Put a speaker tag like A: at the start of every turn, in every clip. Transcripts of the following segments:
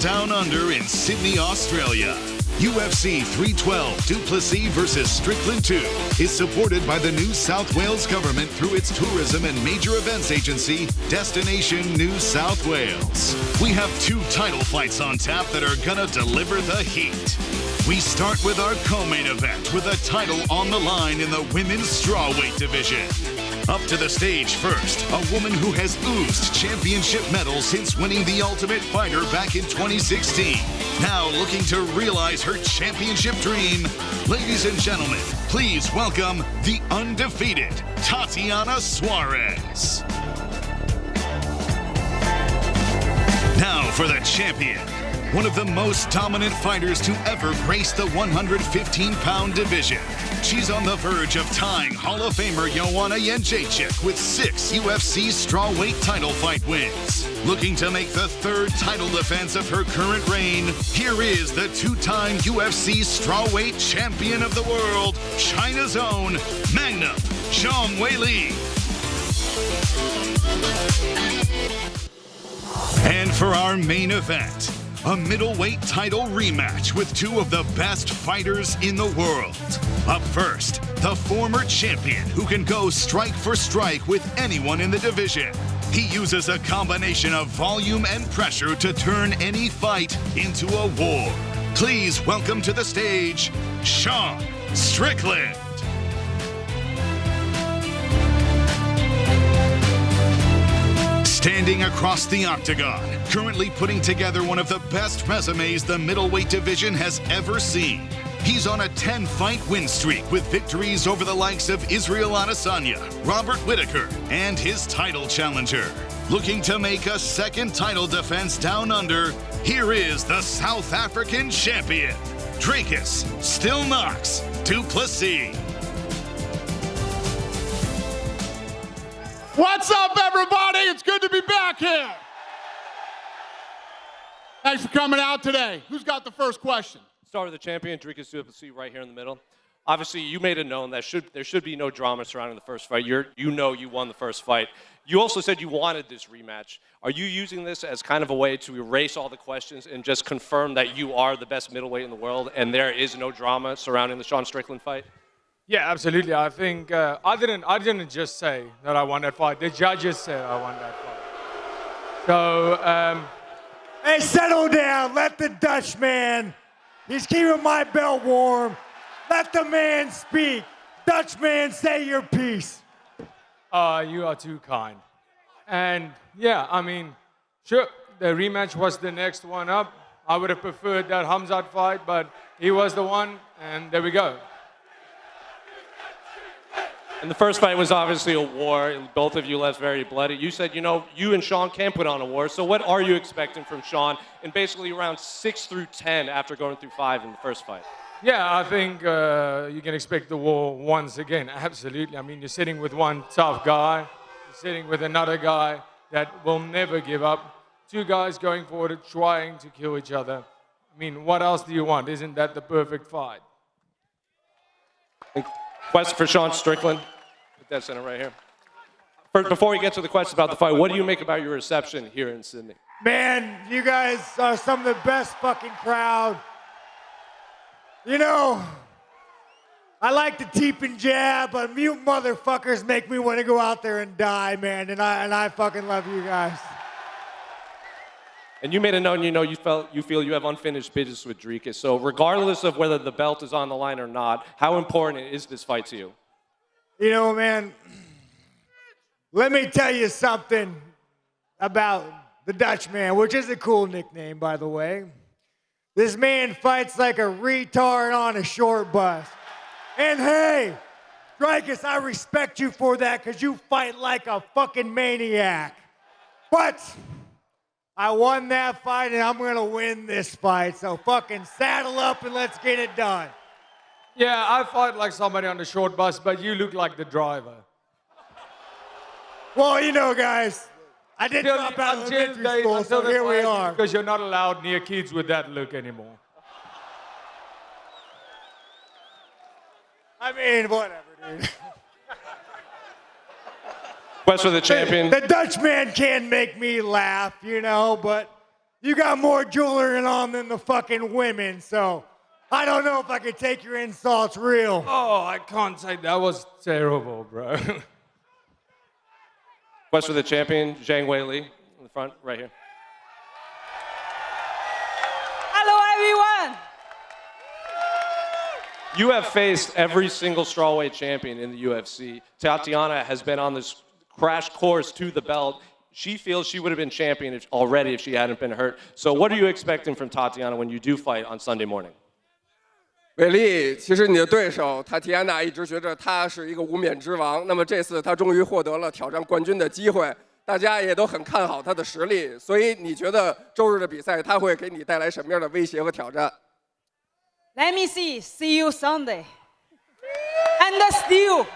A: Down Under in Sydney, Australia. UFC 312 du Plessis vs. Strickland 2 is supported by the New South Wales government through its tourism and major events agency, Destination New South Wales. We have 2 title fights on tap that are gonna deliver the heat. We start with our co-main event with a title on the line in the women's strawweight division. Up to the stage first, a woman who has oozed championship medals since winning the Ultimate Fighter back in 2016. Now looking to realize her championship dream. Ladies and gentlemen, please welcome the undefeated Tatiana Suarez. Now for the champion. One of the most dominant fighters to ever grace the 115-pound division. She's on the verge of tying Hall of Famer Joanna Jędrzejczyk with 6 UFC strawweight title fight wins. Looking to make the 3rd title defense of her current reign, here is the 2-time UFC strawweight champion of the world, China's own Magnum Zhang Weili. And for our main event, a middleweight title rematch with 2 of the best fighters in the world. Up first, the former champion who can go strike for strike with anyone in the division. He uses a combination of volume and pressure to turn any fight into a war. Please welcome to the stage, Sean Strickland. Standing across the octagon, currently putting together one of the best resumes the middleweight division has ever seen. He's on a 10-fight win streak with victories over the likes of Israel Adesanya, Robert Whittaker, and his title challenger. Looking to make a 2nd title defense down under, here is the South African champion, Dricus du Plessis.
B: What's up, everybody? It's good to be back here. Thanks for coming out today. Who's got the first question?
C: Start with the champion, Dricus du Plessis, right here in the middle. Obviously, you made it known that there should be no drama surrounding the first fight. You won the first fight. You also said you wanted this rematch. Are you using this as kind of a way to erase all the questions and just confirm that you are the best middleweight in the world and there is no drama surrounding the Sean Strickland fight?
D: Yeah, absolutely. I think I didn't just say that I won that fight. The judges said I won that fight. So,
E: hey, settle down. Let the Dutchman. He's keeping my belt warm. Let the man speak. Dutchman, say your piece.
D: You are too kind. And yeah, I mean, sure, the rematch was the next one up. I would have preferred that Hamzat fight, but he was the one, and there we go.
C: And the first fight was obviously a war, and both of you left very bloody. You said, you and Sean can put on a war. So what are you expecting from Sean in basically rounds 6 through 10 after going through 5 in the first fight?
D: Yeah, I think you can expect the war once again. Absolutely. I mean, you're sitting with one tough guy. You're sitting with another guy that will never give up. 2 guys going forward trying to kill each other. I mean, what else do you want? Isn't that the perfect fight?
C: Question for Sean Strickland. Put that center right here. Before we get to the question about the fight, what do you make about your reception here in Sydney?
E: Man, you guys are some of the best fucking crowd. I like to teep and jab, but mute motherfuckers make me want to go out there and die, man. And I fucking love you guys.
C: And you made it known, you feel you have unfinished business with Dricus. So regardless of whether the belt is on the line or not, how important is this fight to you?
E: Man, let me tell you something about the Dutchman, which is a cool nickname, by the way. This man fights like a retard on a short bus. And hey, Dricus, I respect you for that because you fight like a fucking maniac. But I won that fight, and I'm going to win this fight. So fucking saddle up and let's get it done.
D: Yeah, I fight like somebody on the short bus, but you look like the driver.
E: Well, guys, I did drop out of elementary school, so here we are.
D: Because you're not allowed near kids with that look anymore.
E: I mean, whatever, dude.
C: Quest for the champion.
E: The Dutchman can make me laugh, but you got more jewelry on than the fucking women, so I don't know if I could take your insults real.
D: Oh, I can't take that. Was terrible, bro.
C: Quest for the champion, Zhang Weili, in the front, right here.
F: Hello, everyone.
C: You have faced every single strawweight champion in the UFC. Tatiana has been on this crash course to the belt. She feels she would have been champion already if she hadn't been hurt. So what are you expecting from Tatiana when you do fight on Sunday morning?
G: 伟丽，其实你的对手塔提安娜一直觉得她是一个无冕之王，那么这次她终于获得了挑战冠军的机会，大家也都很看好她的实力，所以你觉得周日的比赛她会给你带来什么样的威胁和挑战？
F: Let me see. See you Sunday. And still.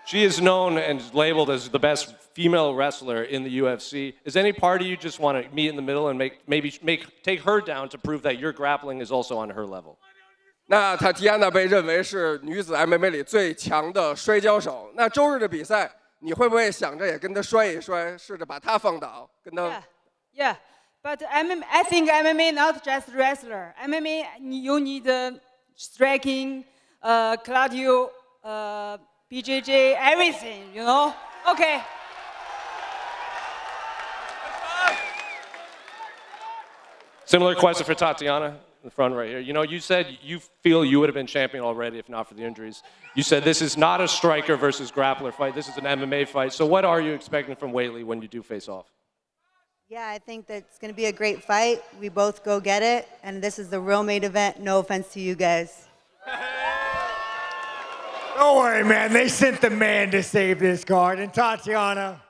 C: She is known and labeled as the best female wrestler in the UFC. Is any party you just want to meet in the middle and take her down to prove that your grappling is also on her level?
G: 那塔提安娜被认为是女子 MMA 里最强的摔跤手。那周日的比赛，你会不会想着也跟她摔一摔，试着把她放倒，跟她？
F: Yeah. But I think MMA not just wrestler. MMA you need striking, cardio, BJJ, everything. You know? Okay.
C: Similar question for Tatiana in the front right here. You know, you said you feel you would have been champion already if not for the injuries. You said this is not a striker versus grappler fight. This is an MMA fight. So what are you expecting from Weili when you do face off?
H: Yeah, I think that it's going to be a great fight. We both go get it, and this is the real main event. No offense to you guys.
E: Don't worry, man. They sent the man to save this card. And Tatiana,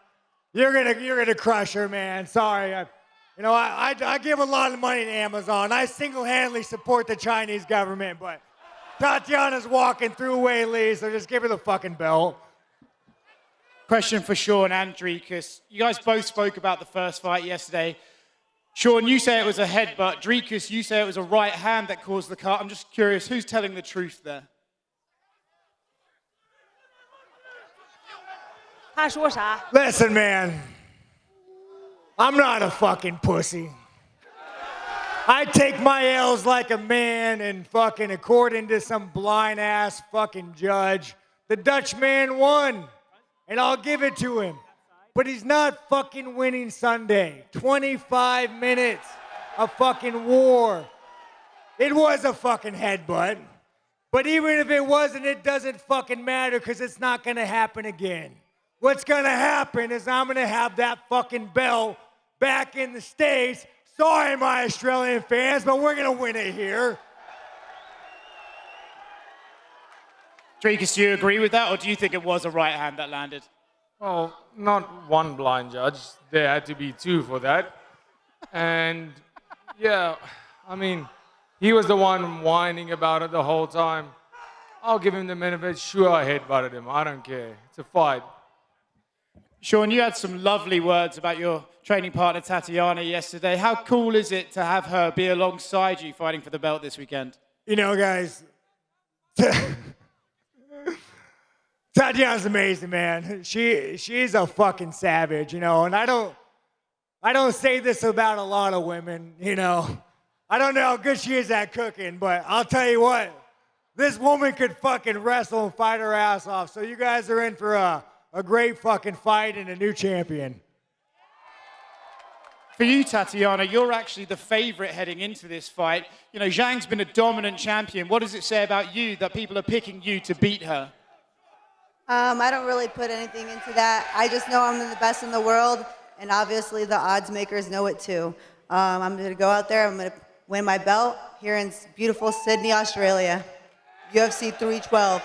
E: you're gonna crush her, man. Sorry. I give a lot of money to Amazon. I single-handedly support the Chinese government, but Tatiana's walking through Weili, so just give her the fucking belt.
B: Question for Sean and Dricus. You guys both spoke about the first fight yesterday. Sean, you say it was a headbutt. Dricus, you say it was a right hand that caused the cut. I'm just curious, who's telling the truth there?
F: 他说啥？
E: Listen, man. I'm not a fucking pussy. I take my L's like a man, and fucking according to some blind ass fucking judge, the Dutch man won. And I'll give it to him. But he's not fucking winning Sunday. 25 minutes of fucking war. It was a fucking headbutt. But even if it wasn't, it doesn't fucking matter because it's not going to happen again. What's going to happen is I'm going to have that fucking belt back in the States. Sorry, my Australian fans, but we're going to win it here.
B: Dricus, do you agree with that, or do you think it was a right hand that landed?
D: Well, not one blind judge. There had to be two for that. And yeah, I mean, he was the one whining about it the whole time. I'll give him the benefit. Sure, I headbutted him. I don't care. It's a fight.
B: Sean, you had some lovely words about your training partner Tatiana yesterday. How cool is it to have her be alongside you fighting for the belt this weekend?
E: You know, guys, Tatiana's amazing, man. She's a fucking savage, you know, and I don't say this about a lot of women, you know. I don't know how good she is at cooking, but I'll tell you what, this woman could fucking wrestle and fight her ass off. So you guys are in for a great fucking fight and a new champion.
B: For you, Tatiana, you're actually the favorite heading into this fight. You know, Zhang's been a dominant champion. What does it say about you that people are picking you to beat her?
H: I don't really put anything into that. I just know I'm the best in the world, and obviously the odds makers know it too. I'm going to go out there. I'm going to win my belt here in beautiful Sydney, Australia. UFC 312.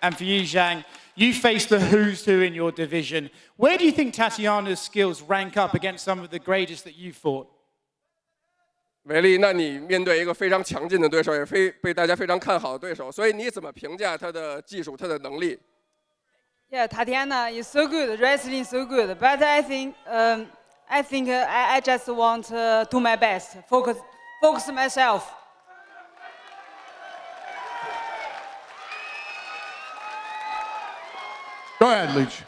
B: And for you, Zhang, you face the who's who in your division. Where do you think Tatiana's skills rank up against some of the greatest that you've fought?
G: 伟丽，那你面对一个非常强劲的对手，也被大家非常看好的对手，所以你怎么评价他的技术、他的能力？
F: Yeah, Tatiana is so good, wrestling so good. But I think I just want to do my best, focus myself.
B: Go ahead, Leach.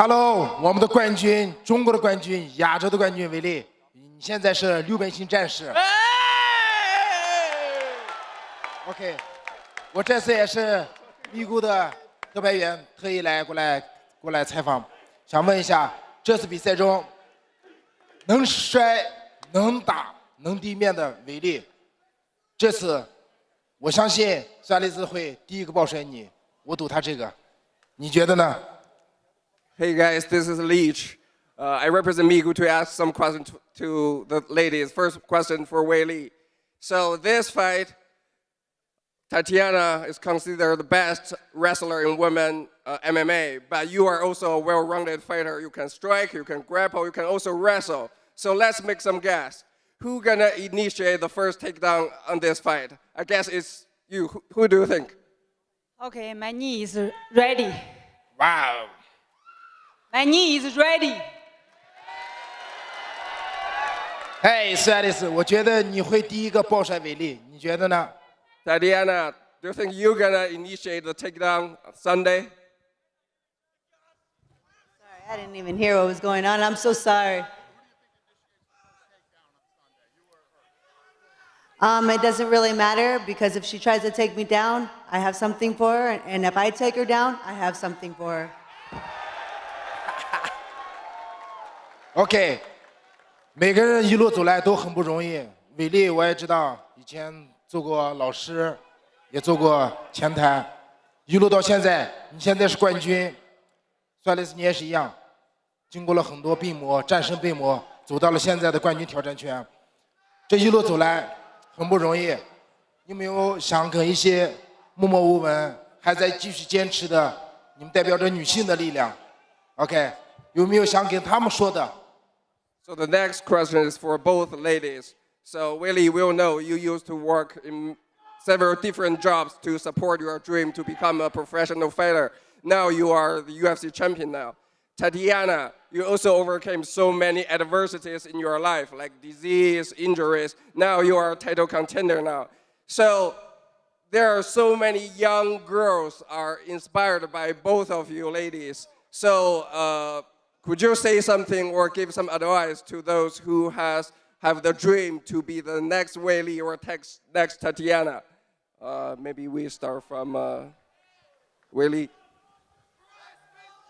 I: Hello， 我们的冠军，中国的冠军，亚洲的冠军维利，你现在是6边形战士。OK， 我这次也是咪咕的特派员，特意过来采访，想问一下，这次比赛中能摔、能打、能地面的维利，这次我相信苏亚雷斯会第一个抱摔你，我赌他这个，你觉得呢？
G: Hey guys, this is Leach. I represent Migu to ask some questions to the ladies. First question for Weili. So this fight, Tatiana is considered the best wrestler in women MMA, but you are also a well-rounded fighter. You can strike, you can grapple, you can also wrestle. So let's make some guess. Who gonna initiate the first takedown on this fight? I guess it's you. Who do you think?
F: Okay, my knee is ready.
I: Wow.
F: My knee is ready.
I: 嘿，苏亚雷斯，我觉得你会第一个抱摔维利，你觉得呢？
G: Tatiana, do you think you're gonna initiate the takedown on Sunday?
H: Sorry, I didn't even hear what was going on. I'm so sorry. It doesn't really matter because if she tries to take me down, I have something for her, and if I take her down, I have something for her.
I: OK， 每个人一路走来都很不容易。伟丽我也知道，以前做过老师，也做过前台，一路到现在，你现在是冠军。苏亚雷斯你也是一样，经过了很多病魔，战胜病魔，走到了现在的冠军挑战权。这一路走来很不容易，你有没有想跟一些默默无闻还在继续坚持的，你们代表着女性的力量 ？OK， 有没有想跟他们说的？
G: So the next question is for both ladies. So Weili, we all know you used to work in several different jobs to support your dream to become a professional fighter. Now you are the UFC champion now. Tatiana, you also overcame so many adversities in your life, like disease, injuries. Now you are a title contender now. So there are so many young girls are inspired by both of you ladies. So could you say something or give some advice to those who have the dream to be the next Weili or next Tatiana? Maybe we start from Weili.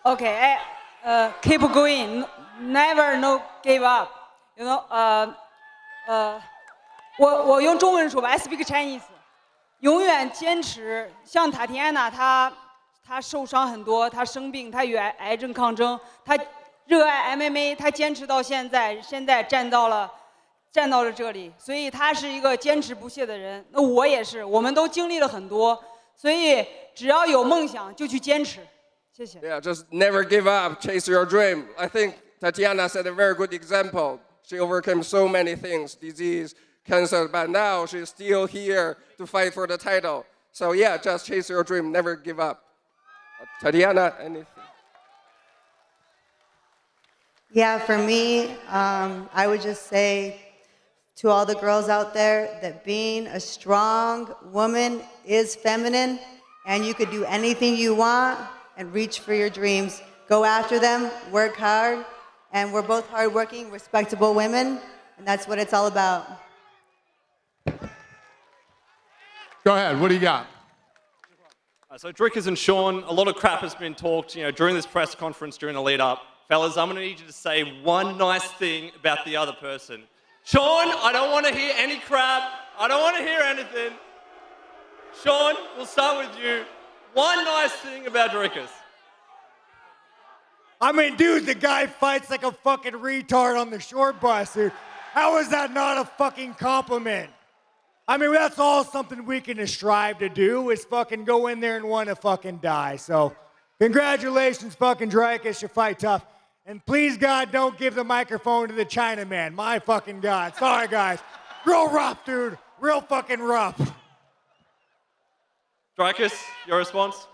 F: Okay, keep going, never no give up. You know, 我用中文说吧 ，I speak Chinese. 永远坚持，像塔提安娜，她受伤很多，她生病，她与癌症抗争，她热爱 MMA， 她坚持到现在，现在站到了这里，所以她是一个坚持不懈的人。那我也是，我们都经历了很多，所以只要有梦想就去坚持。谢谢。
G: Yeah, just never give up, chase your dream. I think Tatiana set a very good example. She overcame so many things, disease, cancer, but now she's still here to fight for the title. So yeah, just chase your dream, never give up. Tatiana, anything?
H: Yeah, for me, I would just say to all the girls out there that being a strong woman is feminine, and you could do anything you want and reach for your dreams. Go after them, work hard, and we're both hardworking, respectable women, and that's what it's all about.
J: Go ahead, what do you got?
K: So Dricus and Sean, a lot of crap has been talked, during this press conference, during the lead up. Fellas, I'm gonna need you to say one nice thing about the other person. Sean, I don't wanna hear any crap. I don't wanna hear anything. Sean, we'll start with you. One nice thing about Dricus.
E: I mean, dude, the guy fights like a fucking retard on the short bus, dude. How is that not a fucking compliment? I mean, that's all something we can strive to do is fucking go in there and want to fucking die. So, congratulations, fucking Dricus, you fight tough. And please, God, don't give the microphone to the Chinaman. My fucking God. Sorry, guys. Real rough, dude. Real fucking rough.
K: Dricus, your response?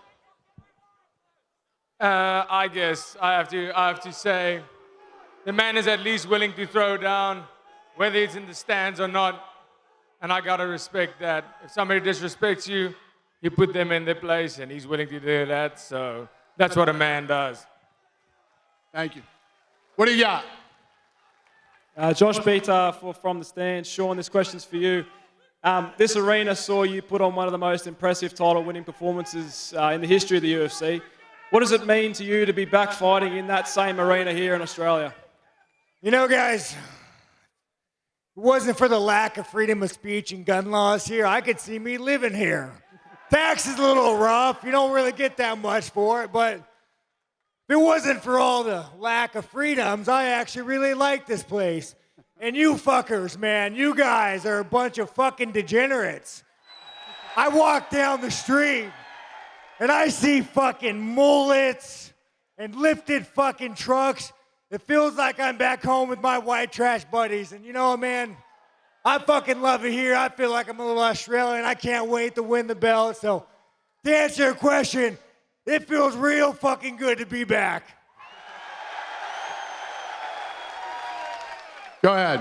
D: I guess I have to say, the man is at least willing to throw down, whether it's in the stands or not. And I gotta respect that. If somebody disrespects you, you put them in their place, and he's willing to do that. So that's what a man does.
J: Thank you. What do you got?
L: Josh Beater from the stands. Sean, this question's for you. This arena saw you put on one of the most impressive title-winning performances in the history of the UFC. What does it mean to you to be back fighting in that same arena here in Australia?
E: You know, guys, if it wasn't for the lack of freedom of speech and gun laws here, I could see me living here. Tax is a little rough. You don't really get that much for it, but if it wasn't for all the lack of freedoms, I actually really like this place. And you fuckers, man, you guys are a bunch of fucking degenerates. I walk down the street and I see fucking mullets and lifted fucking trucks. It feels like I'm back home with my white trash buddies. And you know what, man? I fucking love it here. I feel like I'm a little Australian. I can't wait to win the belt. So to answer your question, it feels real fucking good to be back.
J: Go ahead.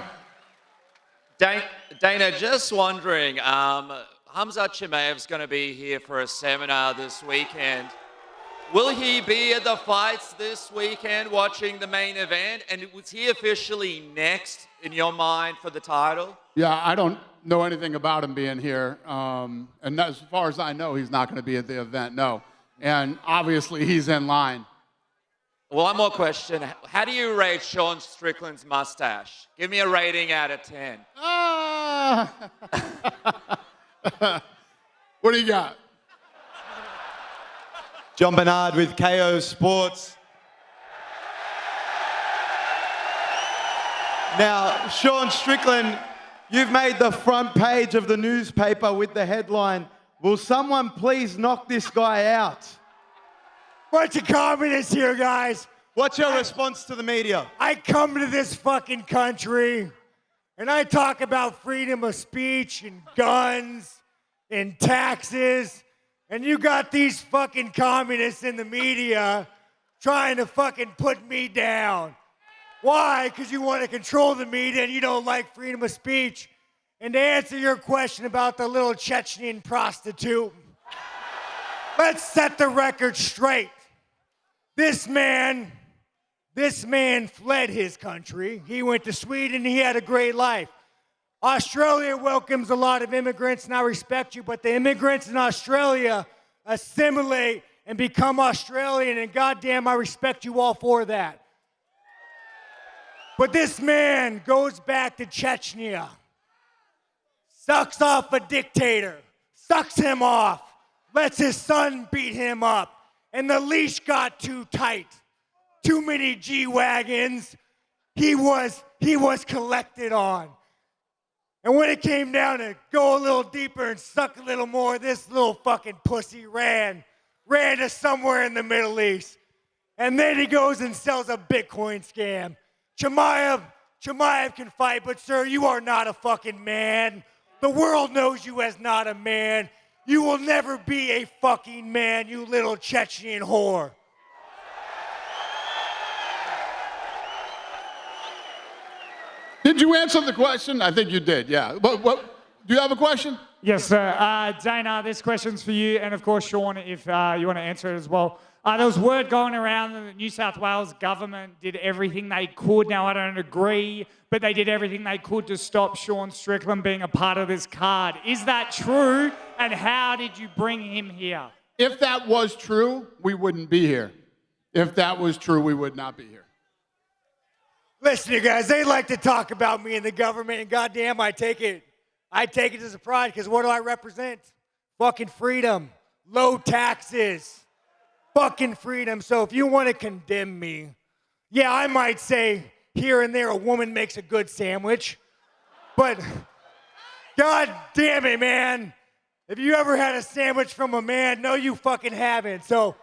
M: Dana, just wondering, Hamza Chimaev's going to be here for a seminar this weekend. Will he be at the fights this weekend watching the main event? And was he officially next in your mind for the title?
J: Yeah, I don't know anything about him being here. And as far as I know, he's not going to be at the event, no. And obviously, he's in line.
M: One more question. How do you rate Sean Strickland's mustache? Give me a rating out of 10.
J: What do you got?
N: John Bernard with KO Sports. Now, Sean Strickland, you've made the front page of the newspaper with the headline, "Will someone please knock this guy out?"
E: Bunch of communists here, guys.
N: What's your response to the media?
E: I come to this fucking country and I talk about freedom of speech and guns and taxes, and you got these fucking communists in the media trying to fucking put me down. Why? Because you want to control the media and you don't like freedom of speech. And to answer your question about the little Chechen prostitute, let's set the record straight. This man fled his country. He went to Sweden. He had a great life. Australia welcomes a lot of immigrants, and I respect you, but the immigrants in Australia assimilate and become Australian, and goddamn, I respect you all for that. But this man goes back to Chechnya, sucks off a dictator, sucks him off, lets his son beat him up, and the leash got too tight. Too many G-Wagons. He was collected on. And when it came down to go a little deeper and suck a little more, this little fucking pussy ran to somewhere in the Middle East. And then he goes and sells a Bitcoin scam. Chimaev can fight, but sir, you are not a fucking man. The world knows you as not a man. You will never be a fucking man, you little Chechen whore.
J: Did you answer the question? I think you did, yeah. But do you have a question?
O: Yes, sir. Dana, this question's for you, and of course, Sean, if you want to answer it as well. There was word going around that the New South Wales government did everything they could. Now, I don't agree, but they did everything they could to stop Sean Strickland being a part of this card. Is that true? And how did you bring him here?
J: If that was true, we wouldn't be here. If that was true, we would not be here.
E: Listen, you guys, they like to talk about me and the government, and goddamn, I take it as a pride, because what do I represent? Fucking freedom, low taxes, fucking freedom. So if you want to condemn me, yeah, I might say here and there a woman makes a good sandwich, but god damn it, man. If you ever had a sandwich from a man, no, you fucking haven't. So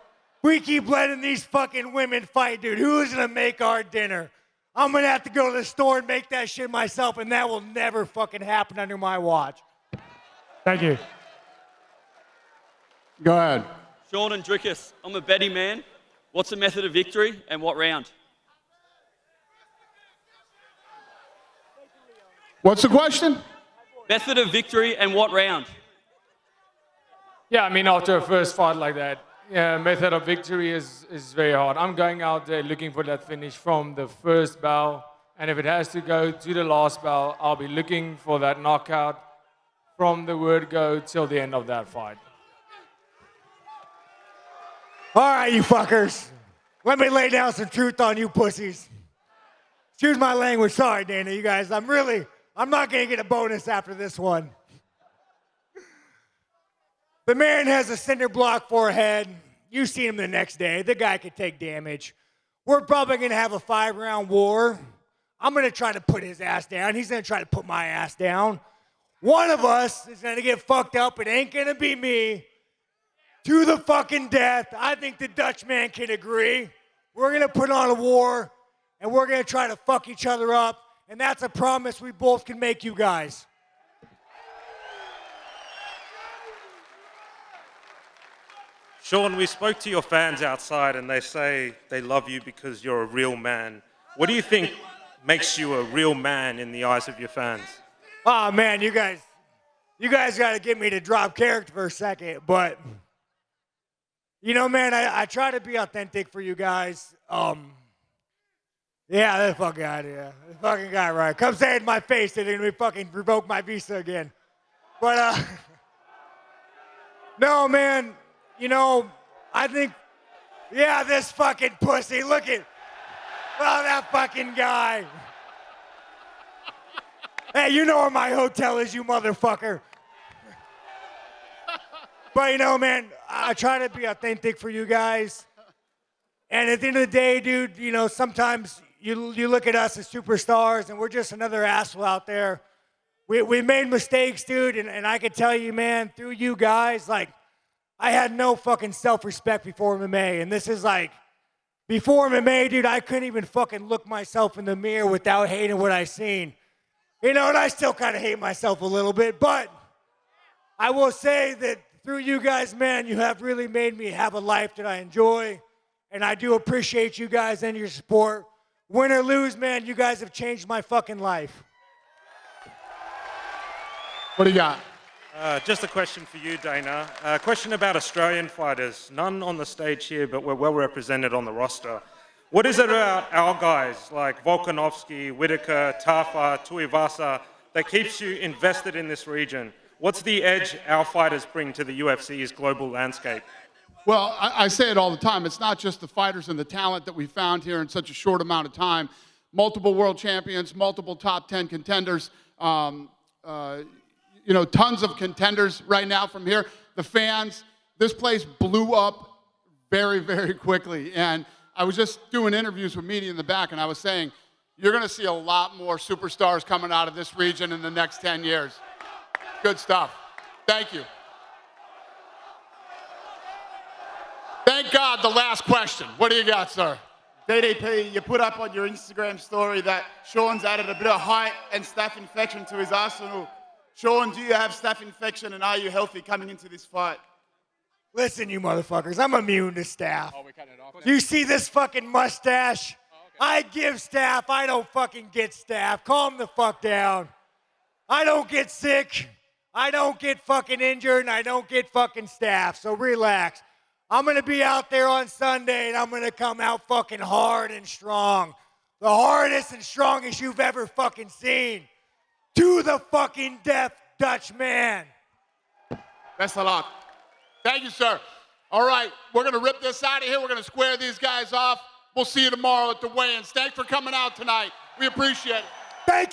E: we keep letting these fucking women fight, dude. Who's gonna make our dinner? I'm gonna have to go to the store and make that shit myself, and that will never fucking happen under my watch.
O: Thank you.
J: Go ahead.
P: Sean and Dricus, I'm a betting man. What's the method of victory and what round?
J: What's the question?
P: Method of victory and what round?
D: Yeah, I mean, after a first fight like that, Yeah, method of victory is very hard. I'm going out there looking for that finish from the first bell. And if it has to go to the last bell, I'll be looking for that knockout from the word go till the end of that fight.
E: All right, you fuckers. Let me lay down some truth on you pussies. Excuse my language. Sorry, Dana, you guys. I'm not going to get a bonus after this one. The man has a cinder block forehead. You seen him the next day. The guy could take damage. We're probably going to have a 5-round war. I'm going to try to put his ass down. He's going to try to put my ass down. One of us is going to get fucked up. It ain't going to be me. To the fucking death. I think the Dutch man can agree. We're going to put on a war, and we're going to try to fuck each other up. And that's a promise we both can make you guys.
Q: Sean, we spoke to your fans outside and they say they love you because you're a real man. What do you think makes you a real man in the eyes of your fans?
E: Oh man, you guys got to get me to drop character for a second, but you know, man, I try to be authentic for you guys. Yeah, that fucking guy, yeah. The fucking guy, right. Come say it in my face that they're gonna fucking revoke my visa again. But no, man. You know, I think, yeah, this fucking pussy. Look at, oh, that fucking guy. Hey, you know where my hotel is, you motherfucker. But, you know, man, I try to be authentic for you guys. And at the end of the day, dude, you know, sometimes you look at us as superstars and we're just another asshole out there. We made mistakes, dude, and I can tell you, man, through you guys, like, I had no fucking self-respect before MMA, and this is like, before MMA, dude, I couldn't even fucking look myself in the mirror without hating what I seen. You know, and I still kind of hate myself a little bit, but I will say that through you guys, man, you have really made me have a life that I enjoy, and I do appreciate you guys and your support. Win or lose, man, you guys have changed my fucking life.
J: What do you got?
Q: Just a question for you, Dana. A question about Australian fighters. None on the stage here, but we're well represented on the roster. What is it about our guys like Volkanovski, Whitaker, Tafa, Tuivasa that keeps you invested in this region? What's the edge our fighters bring to the UFC's global landscape?
J: Well, I say it all the time. It's not just the fighters and the talent that we found here in such a short amount of time. Multiple world champions, multiple top 10 contenders. You know, tons of contenders right now from here. The fans, this place blew up very, very quickly. And I was just doing interviews with media in the back, and I was saying, you're going to see a lot more superstars coming out of this region in the next 10 years. Good stuff. Thank you. Thank God, the last question. What do you got, sir?
R: DDP, you put up on your Instagram story that Sean's added a bit of height and staph infection to his arsenal. Sean, do you have staph infection, and are you healthy coming into this fight?
E: Listen, you motherfuckers, I'm immune to staph. Oh, we cut it off. You see this fucking mustache? I give staph, I don't fucking get staph. Calm the fuck down. I don't get sick, I don't get fucking injured, and I don't get fucking staph, so relax. I'm gonna be out there on Sunday, and I'm gonna come out fucking hard and strong. The hardest and strongest you've ever fucking seen. To the fucking death, Dutch man.
J: Best of luck. Thank you, sir. All right, we're going to rip this out of here. We're going to square these guys off. We'll see you tomorrow at the weigh-ins. Thanks for coming out tonight. We appreciate it.
E: Thank you.